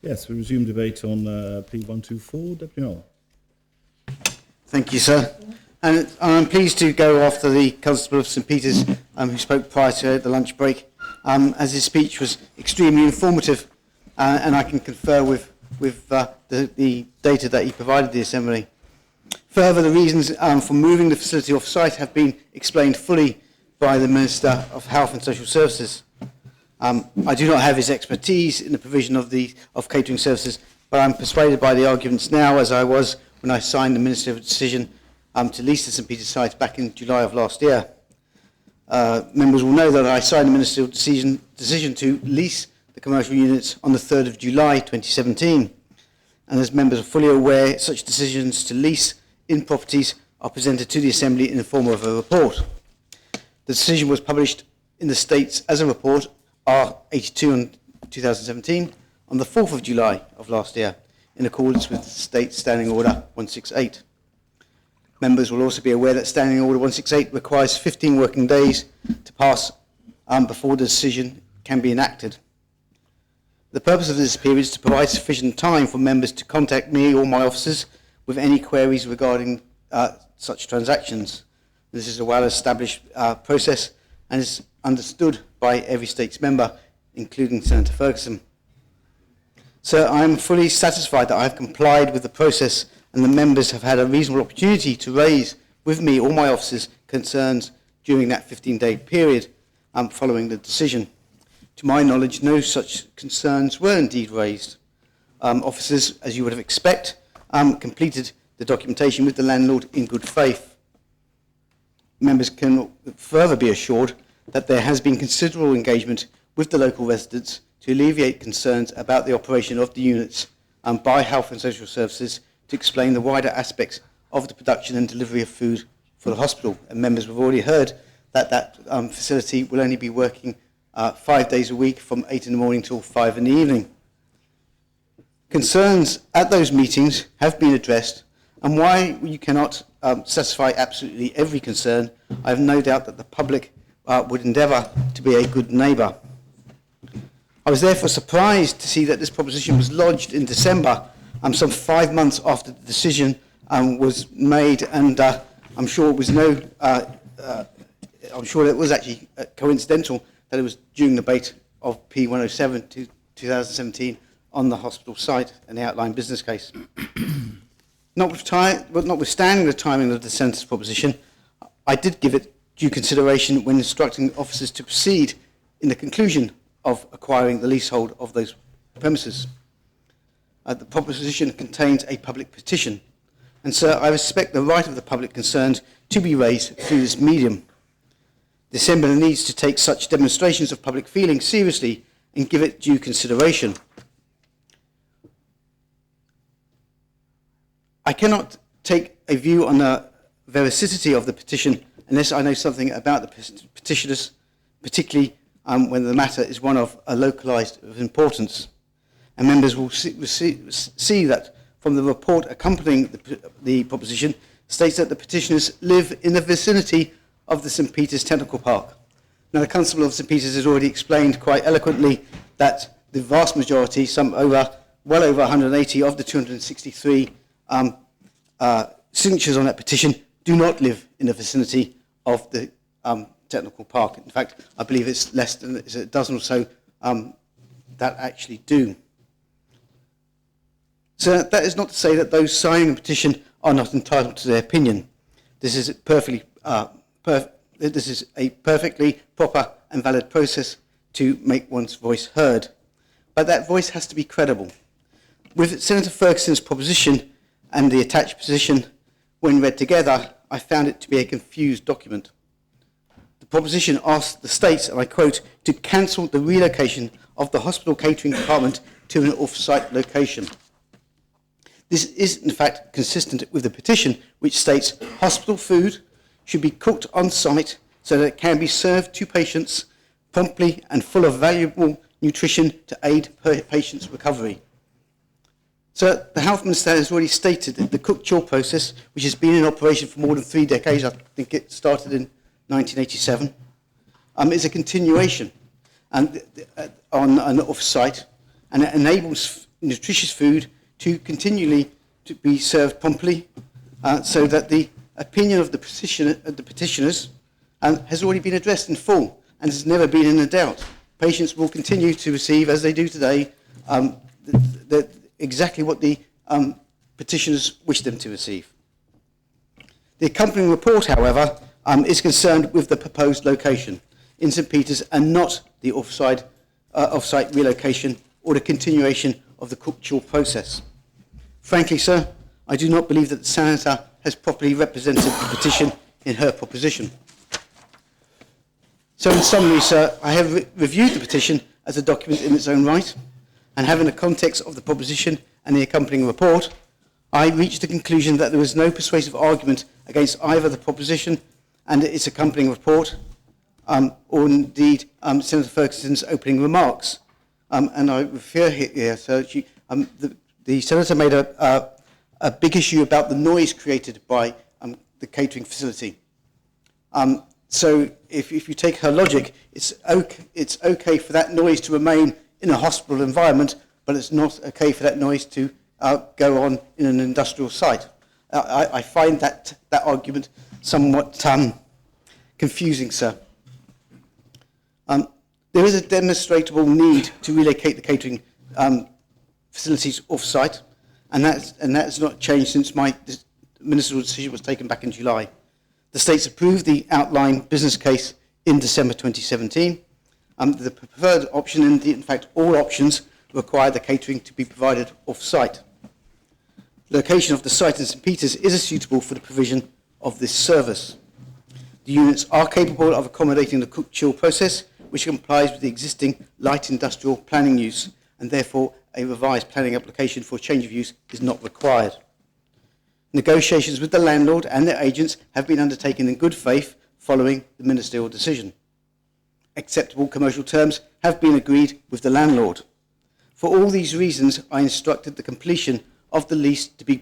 Yes, we resume debate on P124. Deputy Noel. Thank you, sir. And I'm pleased to go after the Constable of St Peter's who spoke prior to the lunch break, as his speech was extremely informative, and I can confer with the data that he provided the Assembly. Further, the reasons for moving the facility off-site have been explained fully by the Minister of Health and Social Services. I do not have his expertise in the provision of catering services, but I'm persuaded by the arguments now, as I was when I signed the ministerial decision to lease the St Peter's site back in July of last year. Members will know that I signed the ministerial decision to lease the commercial units on the 3rd of July 2017. And as members are fully aware, such decisions to lease in properties are presented to the Assembly in the form of a report. The decision was published in the States as a report, R82 in 2017, on the 4th of July of last year, in accordance with the State Standing Order 168. Members will also be aware that Standing Order 168 requires 15 working days to pass before the decision can be enacted. The purpose of this period is to provide sufficient time for members to contact me or my officers with any queries regarding such transactions. This is a well-established process and is understood by every state's member, including Senator Ferguson. So I am fully satisfied that I have complied with the process and the members have had a reasonable opportunity to raise with me or my officers concerns during that 15-day period following the decision. To my knowledge, no such concerns were indeed raised. Officers, as you would have expected, completed the documentation with the landlord in good faith. Members can further be assured that there has been considerable engagement with the local residents to alleviate concerns about the operation of the units by Health and Social Services to explain the wider aspects of the production and delivery of food for the hospital. And members have already heard that facility will only be working 5 days a week from 8 in the morning till 5 in the evening. Concerns at those meetings have been addressed, and why you cannot satisfy absolutely every concern, I have no doubt that the public would endeavour to be a good neighbour. I was therefore surprised to see that this proposition was lodged in December, some 5 months after the decision was made, and I'm sure it was I'm sure it was actually coincidental that it was during the debate of P107 2017 on the hospital site and the outline business case. Notwithstanding the timing of the Senator's proposition, I did give it due consideration when instructing officers to proceed in the conclusion of acquiring the leasehold of those premises. The proposition contains a public petition, and sir, I respect the right of the public concerned to be raised through this medium. The Assembly needs to take such demonstrations of public feeling seriously and give it due consideration. I cannot take a view on the veracity of the petition unless I know something about the petitioners, particularly when the matter is one of a localised importance. And members will see that from the report accompanying the proposition states that the petitioners live in the vicinity of the St Peter's Technical Park. Now, the Constable of St Peter's has already explained quite eloquently that the vast majority, well over 180 of the 263 signatures on that petition, do not live in the vicinity of the technical park. In fact, I believe it's less than a dozen or so that actually do. So that is not to say that those signing the petition are not entitled to their opinion. This is a perfectly proper and valid process to make one's voice heard. But that voice has to be credible. With Senator Ferguson's proposition and the attached position, when read together, I found it to be a confused document. The proposition asked the states, and I quote, to cancel the relocation of the hospital catering department to an off-site location. This is, in fact, consistent with the petition, which states hospital food should be cooked on site so that it can be served to patients promptly and full of valuable nutrition to aid patients' recovery. So the Health Minister has already stated that the cook-chill process, which has been in operation for more than 3 decades, I think it started in 1987, is a continuation on an off-site, and it enables nutritious food to continually to be served promptly, so that the opinion of the petitioners has already been addressed in full and has never been in a doubt. Patients will continue to receive, as they do today, exactly what the petitioners wish them to receive. The accompanying report, however, is concerned with the proposed location in St Peter's and not the off-site relocation or the continuation of the Cook-Chill process. Frankly, sir, I do not believe that the Senator has properly represented the petition in her proposition. So in summary, sir, I have reviewed the petition as a document in its own right, and having the context of the proposition and the accompanying report, I reached the conclusion that there was no persuasive argument against either the proposition and its accompanying report, or indeed Senator Ferguson's opening remarks. And I refer here, sir, the Senator made a big issue about the noise created by the catering facility. So if you take her logic, it's okay for that noise to remain in a hospital environment, but it's not okay for that noise to go on in an industrial site. I find that argument somewhat confusing, sir. There is a demonstrable need to relocate the catering facilities off-site, and that's not changed since my ministerial decision was taken back in July. The states approved the outline business case in December 2017. The preferred option, and in fact all options, require the catering to be provided off-site. The location of the site in St Peter's is suitable for the provision of this service. The units are capable of accommodating the cook-chill process, which complies with the existing light industrial planning use, and therefore a revised planning application for change of use is not required. Negotiations with the landlord and their agents have been undertaken in good faith following the ministerial decision. Acceptable commercial terms have been agreed with the landlord. For all these reasons, I instructed the completion of the lease to be